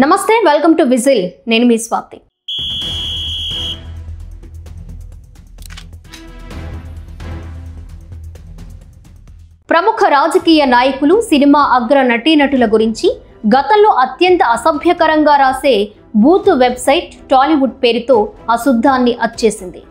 నమస్తే, welcome to whistle. నేను మీ స్వాతి. ప్రముఖ రాజకీయ నాయకులు, సినిమా అగ్ర నటీనటుల గురించి గతంలో అత్యంత అసభ్యకరంగా రాసే బూత్ వెబ్సైట్ టాలీవుడ్ పేరుతో అశుద్ధాన్ని అచ్చేసింది.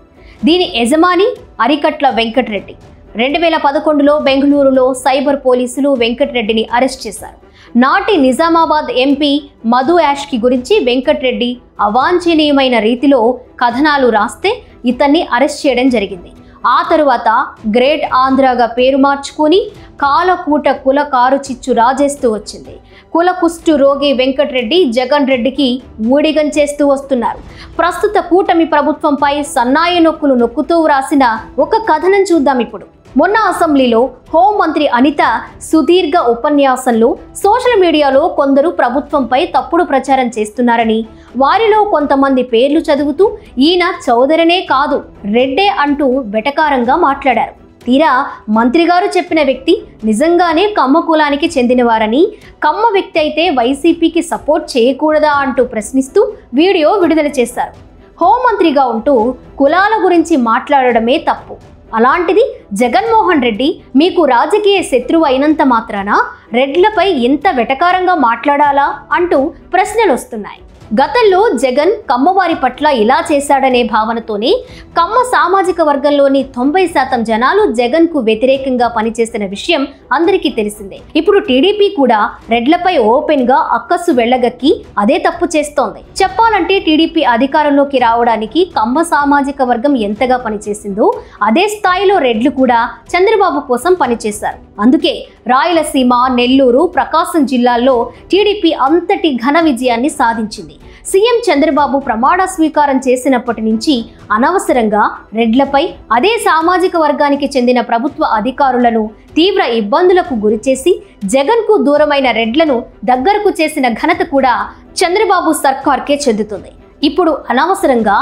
దీని యజమాని అరికట్ల వెంకటరెడ్డి. 2011లో బెంగళూరులో సైబర్ పోలీసులు వెంకటరెడ్డిని అరెస్ట్ చేశారు. నాటి నిజామాబాద్ ఎంపీ మధు యాష్కి గురించి వెంకటరెడ్డి అవాంఛనీయమైన రీతిలో కథనాలు రాస్తే ఇతన్ని అరెస్ట్ చేయడం జరిగింది. ఆ తరువాత గ్రేట్ ఆంధ్రాగా పేరు మార్చుకుని కాలకూట కుల కారు చిచ్చు రాజేస్తూ వచ్చింది. కుల కుష్టు రోగి వెంకటరెడ్డి జగన్ రెడ్డికి ఊడిగం చేస్తూ వస్తున్నారు. ప్రస్తుత కూటమి ప్రభుత్వంపై సన్నాయి నొక్కులు నొక్కుతూ వ్రాసిన ఒక కథనం చూద్దాం ఇప్పుడు. మొన్న అసెంబ్లీలో హోంమంత్రి అనిత సుదీర్ఘ ఉపన్యాసంలో సోషల్ మీడియాలో కొందరు ప్రభుత్వంపై తప్పుడు ప్రచారం చేస్తున్నారని, వారిలో కొంతమంది పేర్లు చదువుతూ ఈయన చౌదరనే కాదు రెడ్డే అంటూ వెటకారంగా మాట్లాడారు. తీరా మంత్రి గారు చెప్పిన వ్యక్తి నిజంగానే కమ్మ కులానికి చెందినవారని, కమ్మ వ్యక్తి అయితే వైసీపీకి సపోర్ట్ చేయకూడదా అంటూ ప్రశ్నిస్తూ వీడియో విడుదల చేశారు. హోంమంత్రిగా ఉంటూ కులాల గురించి మాట్లాడడమే తప్పు. అలాంటిది జగన్మోహన్ రెడ్డి మీకు రాజకీయ శత్రువు అయినంత మాత్రాన రెడ్లపై ఎంత వెటకారంగా మాట్లాడాలా అంటూ ప్రశ్నలు వస్తున్నాయి. గతంలో జగన్ కమ్మవారి పట్ల ఇలా చేశాడనే భావనతోనే కమ్మ సామాజిక వర్గంలోని 90% జనాలు జగన్ కు వ్యతిరేకంగా పనిచేసిన విషయం అందరికీ తెలిసిందే. ఇప్పుడు టీడీపీ కూడా రెడ్లపై ఓపెన్ గా అక్కసు వెళ్లగక్కి అదే తప్పు చేస్తోంది. చెప్పాలంటే టీడీపీ అధికారంలోకి రావడానికి కమ్మ సామాజిక వర్గం ఎంతగా పనిచేసిందో అదే స్థాయిలో రెడ్లు కూడా చంద్రబాబు కోసం పనిచేశారు. అందుకే రాయలసీమ, నెల్లూరు, ప్రకాశం జిల్లాల్లో టీడీపీ అంతటి ఘన విజయాన్ని సాధించింది. సీఎం చంద్రబాబు ప్రమాణ స్వీకారం చేసినప్పటి నుంచి అనవసరంగా రెడ్లపై, అదే సామాజిక వర్గానికి చెందిన ప్రభుత్వ అధికారులను తీవ్ర ఇబ్బందులకు గురిచేసి జగన్కు దూరమైన రెడ్లను దగ్గరకు చేసిన ఘనత కూడా చంద్రబాబు సర్కార్కే చెందుతుంది. ఇప్పుడు అనవసరంగా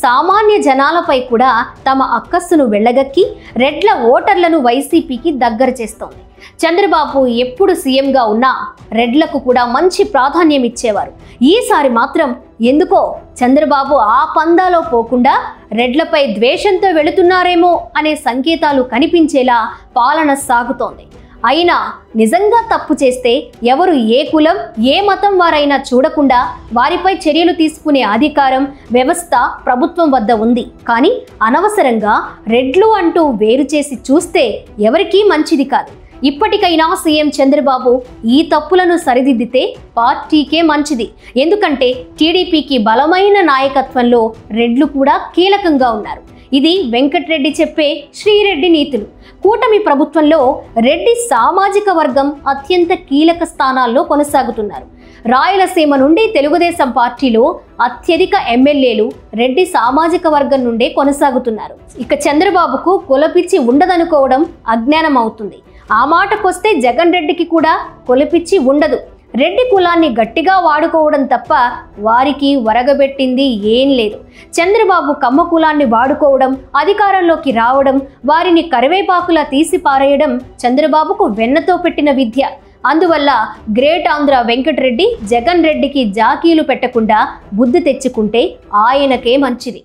సామాన్య జనాలపై కూడా తమ అక్కస్సును వెళ్ళగక్కి రెడ్ల ఓటర్లను వైసీపీకి దగ్గర చేస్తోంది. చంద్రబాబు ఎప్పుడు సీఎంగా ఉన్నా రెడ్లకు కూడా మంచి ప్రాధాన్యం ఇచ్చేవారు. ఈసారి మాత్రం ఎందుకో చంద్రబాబు ఆ పందాలో పోకుండా రెడ్లపై ద్వేషంతో వెళుతున్నారేమో అనే సంకేతాలు కనిపించేలా పాలన సాగుతోంది. అయినా నిజంగా తప్పు చేస్తే ఎవరు ఏ కులం, ఏ మతం వారైనా చూడకుండా వారిపై చర్యలు తీసుకునే అధికారం, వ్యవస్థ ప్రభుత్వం వద్ద ఉంది. కానీ అనవసరంగా రెడ్లు అంటూ వేరు చేసి చూస్తే ఎవరికీ మంచిది కాదు. ఇప్పటికైనా సీఎం చంద్రబాబు ఈ తప్పులను సరిదిద్దితే పార్టీకే మంచిది. ఎందుకంటే టీడీపీకి బలమైన నాయకత్వంలో రెడ్లు కూడా కీలకంగా ఉన్నారు. ఇది వెంకటరెడ్డి చెప్పే శ్రీరెడ్డి నీతులు. కూటమి ప్రభుత్వంలో రెడ్డి సామాజిక వర్గం అత్యంత కీలక స్థానాల్లో కొనసాగుతున్నారు. రాయలసీమ నుండి తెలుగుదేశం పార్టీలో అత్యధిక ఎమ్మెల్యేలు రెడ్డి సామాజిక వర్గం నుండే కొనసాగుతున్నారు. ఇక చంద్రబాబుకు కులపిచ్చి ఉండదనుకోవడం అజ్ఞానం అవుతుంది. ఆ మాటకొస్తే జగన్ రెడ్డికి కూడా కులపిచ్చి ఉండదు. రెడ్డి కులాన్ని గట్టిగా వాడుకోవడం తప్ప వారికి వరగబెట్టింది ఏం లేదు. చంద్రబాబు కమ్మ కులాన్ని వాడుకోవడం, అధికారంలోకి రావడం, వారిని కరివేపాకులా తీసి పారేయడం చంద్రబాబుకు వెన్నతో పెట్టిన విద్య. అందువల్ల గ్రేట్ ఆంధ్ర వెంకటరెడ్డి జగన్ రెడ్డికి జాకీలు పెట్టకుండా బుద్ధి తెచ్చుకుంటే ఆయనకే మంచిది.